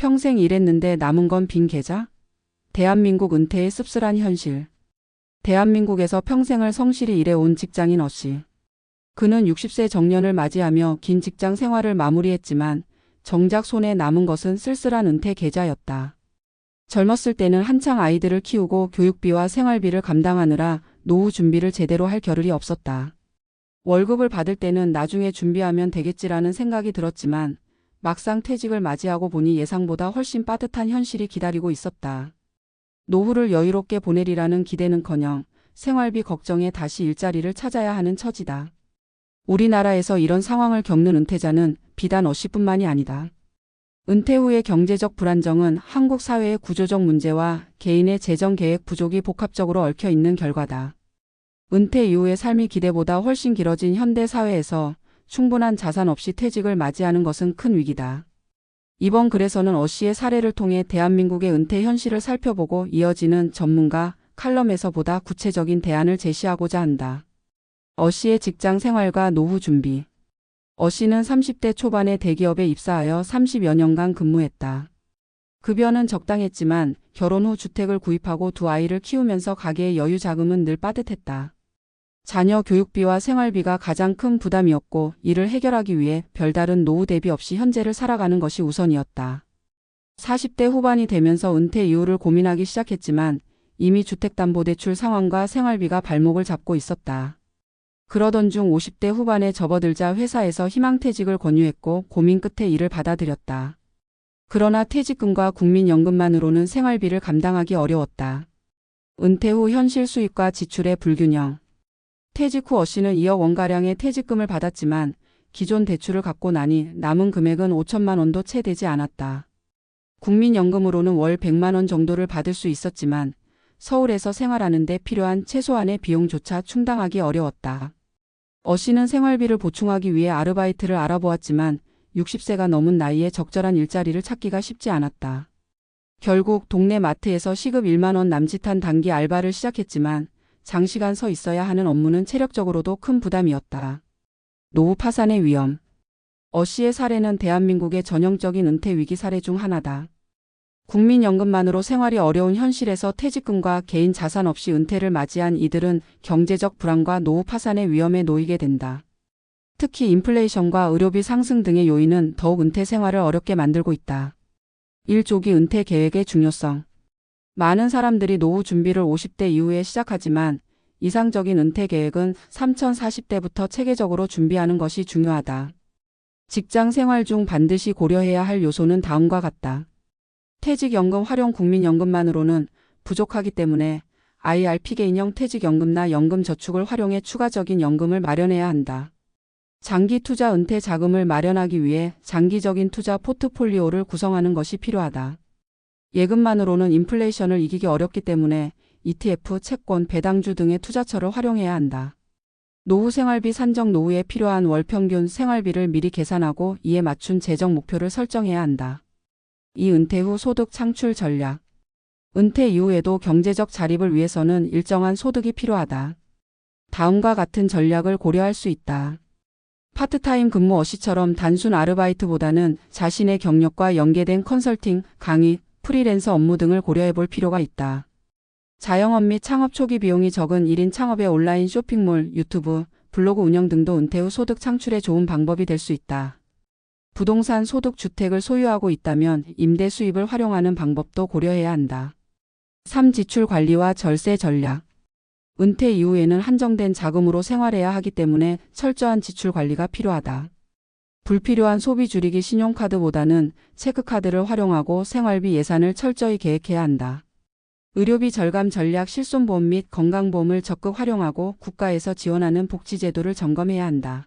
평생 일했는데 남은 건 빈 계좌? 대한민국 은퇴의 씁쓸한 현실. 대한민국에서 평생을 성실히 일해온 직장인 어씨. 그는 60세 정년을 맞이하며 긴 직장 생활을 마무리했지만 정작 손에 남은 것은 쓸쓸한 은퇴 계좌였다. 젊었을 때는 한창 아이들을 키우고 교육비와 생활비를 감당하느라 노후 준비를 제대로 할 겨를이 없었다. 월급을 받을 때는 나중에 준비하면 되겠지라는 생각이 들었지만 막상 퇴직을 맞이하고 보니 예상보다 훨씬 빠듯한 현실이 기다리고 있었다. 노후를 여유롭게 보내리라는 기대는커녕 생활비 걱정에 다시 일자리를 찾아야 하는 처지다. 우리나라에서 이런 상황을 겪는 은퇴자는 비단 어씨뿐만이 아니다. 은퇴 후의 경제적 불안정은 한국 사회의 구조적 문제와 개인의 재정 계획 부족이 복합적으로 얽혀 있는 결과다. 은퇴 이후의 삶이 기대보다 훨씬 길어진 현대 사회에서 충분한 자산 없이 퇴직을 맞이하는 것은 큰 위기다. 이번 글에서는 어씨의 사례를 통해 대한민국의 은퇴 현실을 살펴보고 이어지는 전문가 칼럼에서 보다 구체적인 대안을 제시하고자 한다. 어씨의 직장 생활과 노후 준비. 어씨는 30대 초반에 대기업에 입사하여 30여 년간 근무했다. 급여는 적당했지만 결혼 후 주택을 구입하고 두 아이를 키우면서 가계의 여유 자금은 늘 빠듯했다. 자녀 교육비와 생활비가 가장 큰 부담이었고 이를 해결하기 위해 별다른 노후 대비 없이 현재를 살아가는 것이 우선이었다. 40대 후반이 되면서 은퇴 이후를 고민하기 시작했지만 이미 주택담보대출 상환과 생활비가 발목을 잡고 있었다. 그러던 중 50대 후반에 접어들자 회사에서 희망퇴직을 권유했고 고민 끝에 이를 받아들였다. 그러나 퇴직금과 국민연금만으로는 생활비를 감당하기 어려웠다. 은퇴 후 현실 수입과 지출의 불균형. 퇴직 후 어씨는 2억 원가량의 퇴직금을 받았지만 기존 대출을 갚고 나니 남은 금액은 5천만 원도 채 되지 않았다. 국민연금으로는 월 100만 원 정도를 받을 수 있었지만 서울에서 생활하는 데 필요한 최소한의 비용조차 충당하기 어려웠다. 어씨는 생활비를 보충하기 위해 아르바이트를 알아보았지만 60세가 넘은 나이에 적절한 일자리를 찾기가 쉽지 않았다. 결국 동네 마트에서 시급 1만 원 남짓한 단기 알바를 시작했지만 장시간 서 있어야 하는 업무는 체력적으로도 큰 부담이었다. 노후 파산의 위험. 어씨의 사례는 대한민국의 전형적인 은퇴 위기 사례 중 하나다. 국민연금만으로 생활이 어려운 현실에서 퇴직금과 개인 자산 없이 은퇴를 맞이한 이들은 경제적 불안과 노후 파산의 위험에 놓이게 된다. 특히 인플레이션과 의료비 상승 등의 요인은 더욱 은퇴 생활을 어렵게 만들고 있다. 1조기 은퇴 계획의 중요성. 많은 사람들이 노후 준비를 50대 이후에 시작하지만 이상적인 은퇴 계획은 3040대부터 체계적으로 준비하는 것이 중요하다. 직장 생활 중 반드시 고려해야 할 요소는 다음과 같다. 퇴직연금 활용. 국민연금만으로는 부족하기 때문에 IRP 개인형 퇴직연금이나 연금저축을 활용해 추가적인 연금을 마련해야 한다. 장기 투자 은퇴 자금을 마련하기 위해 장기적인 투자 포트폴리오를 구성하는 것이 필요하다. 예금만으로는 인플레이션을 이기기 어렵기 때문에 ETF, 채권, 배당주 등의 투자처를 활용해야 한다. 노후 생활비 산정. 노후에 필요한 월 평균 생활비를 미리 계산하고 이에 맞춘 재정 목표를 설정해야 한다. 이 은퇴 후 소득 창출 전략. 은퇴 이후에도 경제적 자립을 위해서는 일정한 소득이 필요하다. 다음과 같은 전략을 고려할 수 있다. 파트타임 근무. 어씨처럼 단순 아르바이트보다는 자신의 경력과 연계된 컨설팅, 강의, 프리랜서 업무 등을 고려해 볼 필요가 있다. 자영업 및 창업 초기 비용이 적은 1인 창업의 온라인 쇼핑몰, 유튜브, 블로그 운영 등도 은퇴 후 소득 창출에 좋은 방법이 될 수 있다. 부동산 소득. 주택을 소유하고 있다면 임대 수입을 활용하는 방법도 고려해야 한다. 3. 지출 관리와 절세 전략. 은퇴 이후에는 한정된 자금으로 생활해야 하기 때문에 철저한 지출 관리가 필요하다. 불필요한 소비 줄이기. 신용카드보다는 체크카드를 활용하고 생활비 예산을 철저히 계획해야 한다. 의료비 절감 전략. 실손보험 및 건강보험을 적극 활용하고 국가에서 지원하는 복지제도를 점검해야 한다.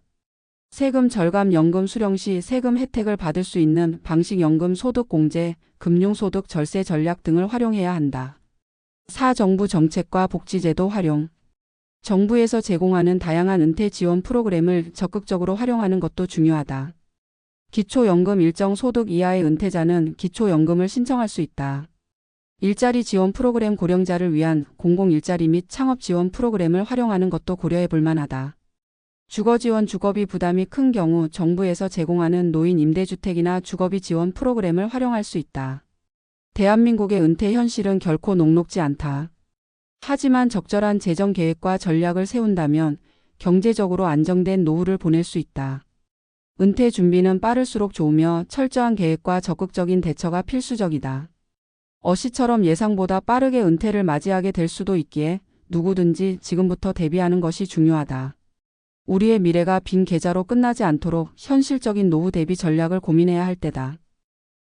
세금 절감. 연금 수령 시 세금 혜택을 받을 수 있는 방식. 연금 소득 공제, 금융소득 절세 전략 등을 활용해야 한다. 4. 정부 정책과 복지제도 활용. 정부에서 제공하는 다양한 은퇴 지원 프로그램을 적극적으로 활용하는 것도 중요하다. 기초연금. 일정 소득 이하의 은퇴자는 기초연금을 신청할 수 있다. 일자리 지원 프로그램. 고령자를 위한 공공일자리 및 창업 지원 프로그램을 활용하는 것도 고려해 볼 만하다. 주거지원 주거비 부담이 큰 경우 정부에서 제공하는 노인 임대주택이나 주거비 지원 프로그램을 활용할 수 있다. 대한민국의 은퇴 현실은 결코 녹록지 않다. 하지만 적절한 재정 계획과 전략을 세운다면 경제적으로 안정된 노후를 보낼 수 있다. 은퇴 준비는 빠를수록 좋으며 철저한 계획과 적극적인 대처가 필수적이다. 어시처럼 예상보다 빠르게 은퇴를 맞이하게 될 수도 있기에 누구든지 지금부터 대비하는 것이 중요하다. 우리의 미래가 빈 계좌로 끝나지 않도록 현실적인 노후 대비 전략을 고민해야 할 때다.